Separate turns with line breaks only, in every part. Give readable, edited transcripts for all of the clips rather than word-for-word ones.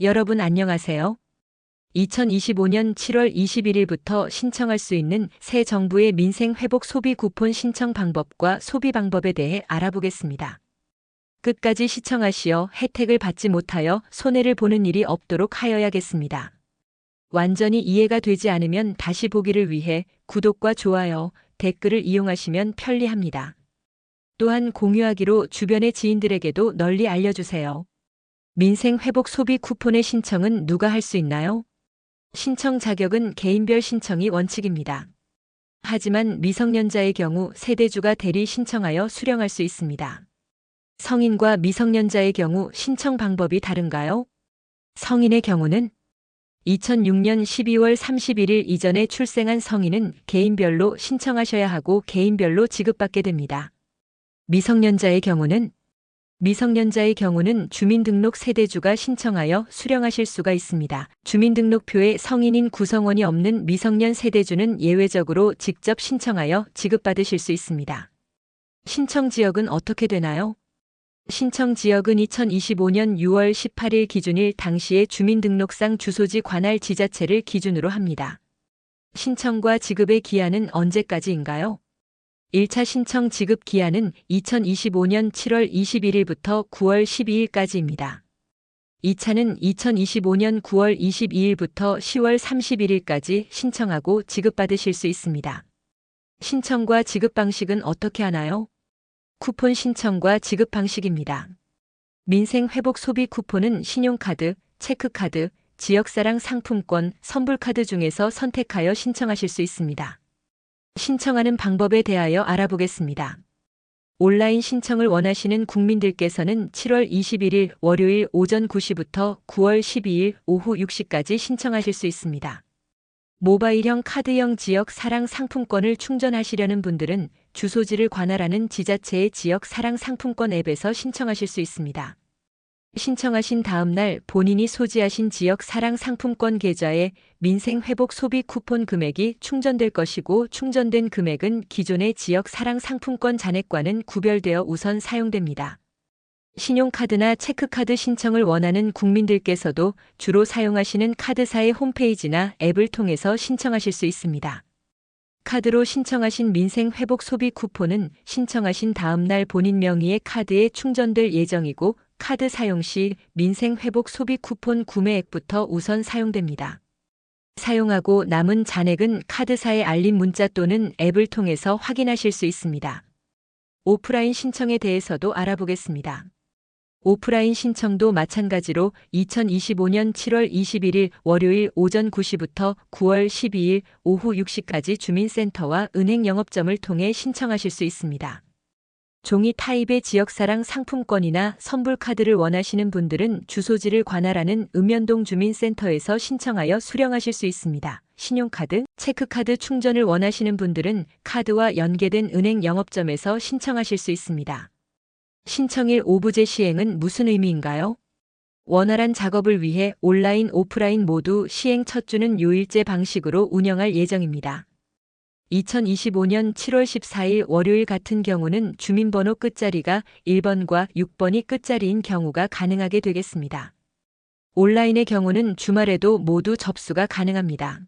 여러분 안녕하세요. 2025년 7월 21일부터 신청할 수 있는 새 정부의 민생회복 소비 쿠폰 신청 방법과 소비 방법에 대해 알아보겠습니다. 끝까지 시청하시어 혜택을 받지 못하여 손해를 보는 일이 없도록 하여야겠습니다. 완전히 이해가 되지 않으면 다시 보기를 위해 구독과 좋아요, 댓글을 이용하시면 편리합니다. 또한 공유하기로 주변의 지인들에게도 널리 알려주세요. 민생회복 소비 쿠폰의 신청은 누가 할 수 있나요? 신청 자격은 개인별 신청이 원칙입니다. 하지만 미성년자의 경우 세대주가 대리 신청하여 수령할 수 있습니다. 성인과 미성년자의 경우 신청 방법이 다른가요? 성인의 경우는 2006년 12월 31일 이전에 출생한 성인은 개인별로 신청하셔야 하고 개인별로 지급받게 됩니다. 미성년자의 경우는 주민등록 세대주가 신청하여 수령하실 수가 있습니다. 주민등록표에 성인인 구성원이 없는 미성년 세대주는 예외적으로 직접 신청하여 지급받으실 수 있습니다. 신청 지역은 어떻게 되나요? 신청 지역은 2025년 6월 18일 기준일 당시의 주민등록상 주소지 관할 지자체를 기준으로 합니다. 신청과 지급의 기한은 언제까지인가요? 1차 신청 지급 기한은 2025년 7월 21일부터 9월 12일까지입니다. 2차는 2025년 9월 22일부터 10월 31일까지 신청하고 지급받으실 수 있습니다. 신청과 지급 방식은 어떻게 하나요? 쿠폰 신청과 지급 방식입니다. 민생회복 소비 쿠폰은 신용카드, 체크카드, 지역사랑 상품권, 선불카드 중에서 선택하여 신청하실 수 있습니다. 신청하는 방법에 대하여 알아보겠습니다. 온라인 신청을 원하시는 국민들께서는 7월 21일 월요일 오전 9시부터 9월 12일 오후 6시까지 신청하실 수 있습니다. 모바일형 카드형 지역 사랑 상품권을 충전하시려는 분들은 주소지를 관할하는 지자체의 지역 사랑 상품권 앱에서 신청하실 수 있습니다. 신청하신 다음 날 본인이 소지하신 지역 사랑 상품권 계좌에 민생회복 소비 쿠폰 금액이 충전될 것이고 충전된 금액은 기존의 지역 사랑 상품권 잔액과는 구별되어 우선 사용됩니다. 신용카드나 체크카드 신청을 원하는 국민들께서도 주로 사용하시는 카드사의 홈페이지나 앱을 통해서 신청하실 수 있습니다. 카드로 신청하신 민생회복 소비 쿠폰은 신청하신 다음 날 본인 명의의 카드에 충전될 예정이고 카드 사용 시 민생회복 소비 쿠폰 구매액부터 우선 사용됩니다. 사용하고 남은 잔액은 카드사의 알림 문자 또는 앱을 통해서 확인하실 수 있습니다. 오프라인 신청에 대해서도 알아보겠습니다. 오프라인 신청도 마찬가지로 2025년 7월 21일 월요일 오전 9시부터 9월 12일 오후 6시까지 주민센터와 은행 영업점을 통해 신청하실 수 있습니다. 종이 타입의 지역사랑 상품권이나 선불카드를 원하시는 분들은 주소지를 관할하는 읍면동 주민센터에서 신청하여 수령하실 수 있습니다. 신용카드, 체크카드 충전을 원하시는 분들은 카드와 연계된 은행 영업점에서 신청하실 수 있습니다. 신청일 오부제 시행은 무슨 의미인가요? 원활한 작업을 위해 온라인, 오프라인 모두 시행 첫 주는 요일제 방식으로 운영할 예정입니다. 2025년 7월 14일 월요일 같은 경우는 주민번호 끝자리가 1번과 6번이 끝자리인 경우가 가능하게 되겠습니다. 온라인의 경우는 주말에도 모두 접수가 가능합니다.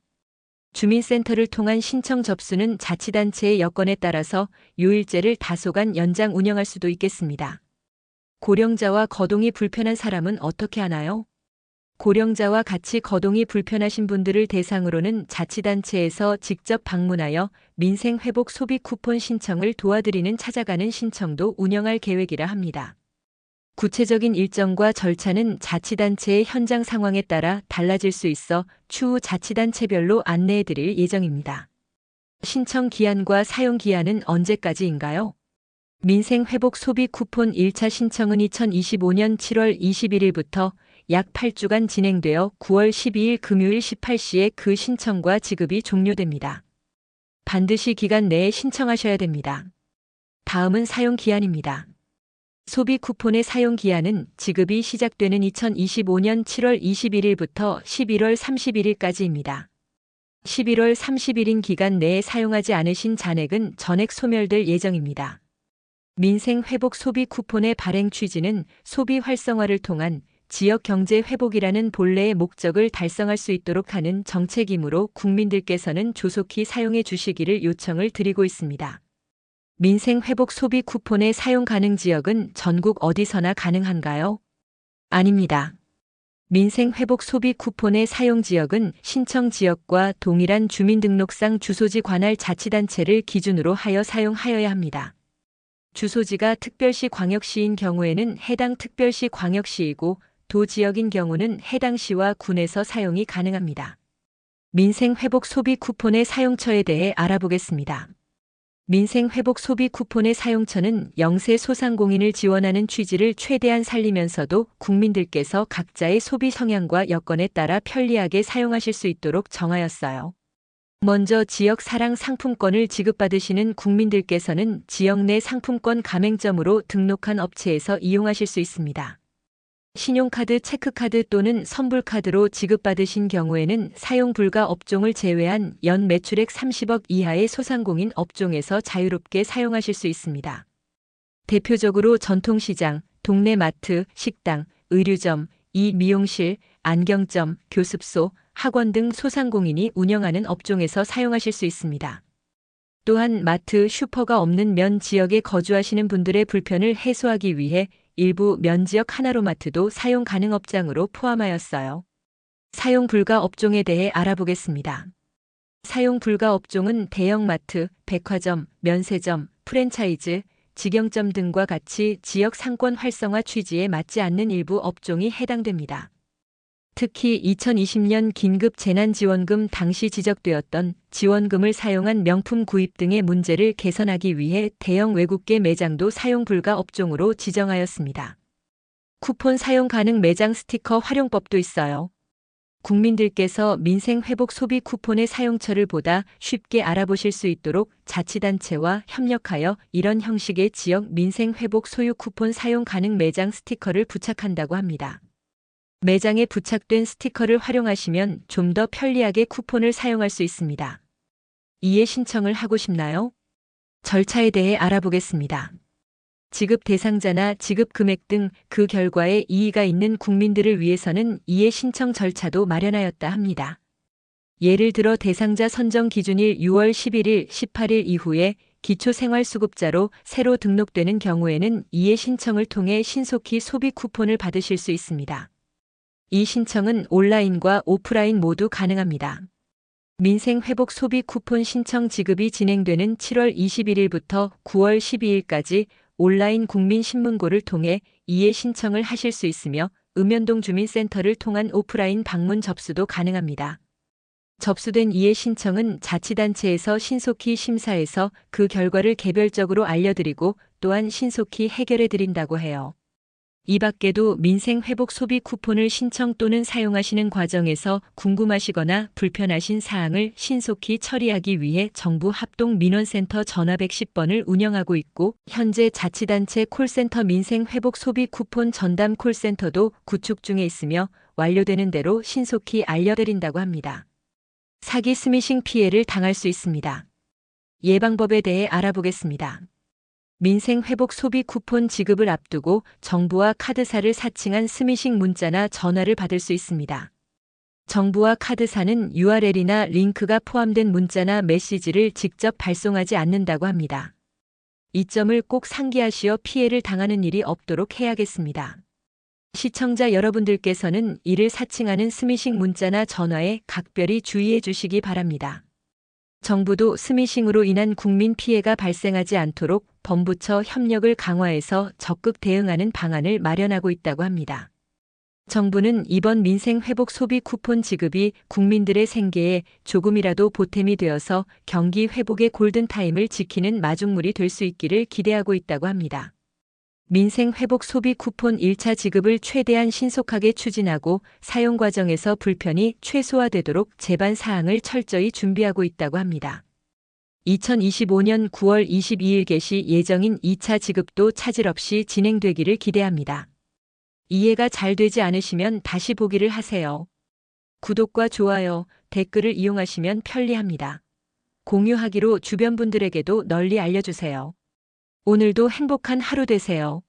주민센터를 통한 신청 접수는 자치단체의 여건에 따라서 요일제를 다소간 연장 운영할 수도 있겠습니다. 고령자와 거동이 불편한 사람은 어떻게 하나요? 고령자와 같이 거동이 불편하신 분들을 대상으로는 자치단체에서 직접 방문하여 민생회복 소비 쿠폰 신청을 도와드리는 찾아가는 신청도 운영할 계획이라 합니다. 구체적인 일정과 절차는 자치단체의 현장 상황에 따라 달라질 수 있어 추후 자치단체별로 안내해 드릴 예정입니다. 신청 기한과 사용 기한은 언제까지인가요? 민생회복 소비 쿠폰 1차 신청은 2025년 7월 21일부터 약 8주간 진행되어 9월 12일 금요일 18시에 그 신청과 지급이 종료됩니다. 반드시 기간 내에 신청하셔야 됩니다. 다음은 사용 기한입니다. 소비 쿠폰의 사용 기한은 지급이 시작되는 2025년 7월 21일부터 11월 31일까지입니다. 11월 30일인 기간 내에 사용하지 않으신 잔액은 전액 소멸될 예정입니다. 민생회복 소비 쿠폰의 발행 취지는 소비 활성화를 통한 지역 경제 회복이라는 본래의 목적을 달성할 수 있도록 하는 정책이므로 국민들께서는 조속히 사용해 주시기를 요청을 드리고 있습니다. 민생 회복 소비 쿠폰의 사용 가능 지역은 전국 어디서나 가능한가요? 아닙니다. 민생 회복 소비 쿠폰의 사용 지역은 신청 지역과 동일한 주민등록상 주소지 관할 자치단체를 기준으로 하여 사용하여야 합니다. 주소지가 특별시 광역시인 경우에는 해당 특별시 광역시이고 도 지역인 경우는 해당 시와 군에서 사용이 가능합니다. 민생 회복 소비 쿠폰의 사용처에 대해 알아보겠습니다. 민생 회복 소비 쿠폰의 사용처는 영세 소상공인을 지원하는 취지를 최대한 살리면서도 국민들께서 각자의 소비 성향과 여건에 따라 편리하게 사용하실 수 있도록 정하였어요. 먼저 지역 사랑 상품권을 지급받으시는 국민들께서는 지역 내 상품권 가맹점으로 등록한 업체에서 이용하실 수 있습니다. 신용카드, 체크카드 또는 선불카드로 지급받으신 경우에는 사용 불가 업종을 제외한 연 매출액 30억 이하의 소상공인 업종에서 자유롭게 사용하실 수 있습니다. 대표적으로 전통시장, 동네 마트, 식당, 의류점, 미용실, 안경점, 교습소, 학원 등 소상공인이 운영하는 업종에서 사용하실 수 있습니다. 또한 마트, 슈퍼가 없는 면 지역에 거주하시는 분들의 불편을 해소하기 위해 일부 면 지역 하나로마트도 사용 가능 업장으로 포함하였어요. 사용 불가 업종에 대해 알아보겠습니다. 사용 불가 업종은 대형마트, 백화점, 면세점, 프랜차이즈, 직영점 등과 같이 지역 상권 활성화 취지에 맞지 않는 일부 업종이 해당됩니다. 특히 2020년 긴급 재난지원금 당시 지적되었던 지원금을 사용한 명품 구입 등의 문제를 개선하기 위해 대형 외국계 매장도 사용 불가 업종으로 지정하였습니다. 쿠폰 사용 가능 매장 스티커 활용법도 있어요. 국민들께서 민생 회복 소비 쿠폰의 사용처를 보다 쉽게 알아보실 수 있도록 자치단체와 협력하여 이런 형식의 지역 민생 회복 소유 쿠폰 사용 가능 매장 스티커를 부착한다고 합니다. 매장에 부착된 스티커를 활용하시면 좀 더 편리하게 쿠폰을 사용할 수 있습니다. 이에 신청을 하고 싶나요? 절차에 대해 알아보겠습니다. 지급 대상자나 지급 금액 등 그 결과에 이의가 있는 국민들을 위해서는 이해 신청 절차도 마련하였다 합니다. 예를 들어 대상자 선정 기준일 6월 11일, 18일 이후에 기초생활수급자로 새로 등록되는 경우에는 이해 신청을 통해 신속히 소비 쿠폰을 받으실 수 있습니다. 이 신청은 온라인과 오프라인 모두 가능합니다. 민생 회복 소비 쿠폰 신청 지급이 진행되는 7월 21일부터 9월 12일까지 온라인 국민신문고를 통해 이해 신청을 하실 수 있으며 읍면동 주민센터를 통한 오프라인 방문 접수도 가능합니다. 접수된 이해 신청은 자치단체에서 신속히 심사해서 그 결과를 개별적으로 알려드리고 또한 신속히 해결해드린다고 해요. 이 밖에도 민생 회복 소비 쿠폰을 신청 또는 사용하시는 과정에서 궁금하시거나 불편하신 사항을 신속히 처리하기 위해 정부 합동 민원센터 전화 110번을 운영하고 있고 현재 자치단체 콜센터 민생 회복 소비 쿠폰 전담 콜센터도 구축 중에 있으며 완료되는 대로 신속히 알려드린다고 합니다. 사기 스미싱 피해를 당할 수 있습니다. 예방법에 대해 알아보겠습니다. 민생 회복 소비 쿠폰 지급을 앞두고 정부와 카드사를 사칭한 스미싱 문자나 전화를 받을 수 있습니다. 정부와 카드사는 URL이나 링크가 포함된 문자나 메시지를 직접 발송하지 않는다고 합니다. 이 점을 꼭 상기하시어 피해를 당하는 일이 없도록 해야겠습니다. 시청자 여러분들께서는 이를 사칭하는 스미싱 문자나 전화에 각별히 주의해 주시기 바랍니다. 정부도 스미싱으로 인한 국민 피해가 발생하지 않도록 범부처 협력을 강화해서 적극 대응하는 방안을 마련하고 있다고 합니다. 정부는 이번 민생 회복 소비 쿠폰 지급이 국민들의 생계에 조금이라도 보탬이 되어서 경기 회복의 골든타임을 지키는 마중물이 될 수 있기를 기대하고 있다고 합니다. 민생 회복 소비 쿠폰 1차 지급을 최대한 신속하게 추진하고 사용 과정에서 불편이 최소화되도록 제반 사항을 철저히 준비하고 있다고 합니다. 2025년 9월 22일 개시 예정인 2차 지급도 차질 없이 진행되기를 기대합니다. 이해가 잘 되지 않으시면 다시 보기를 하세요. 구독과 좋아요, 댓글을 이용하시면 편리합니다. 공유하기로 주변 분들에게도 널리 알려주세요. 오늘도 행복한 하루 되세요.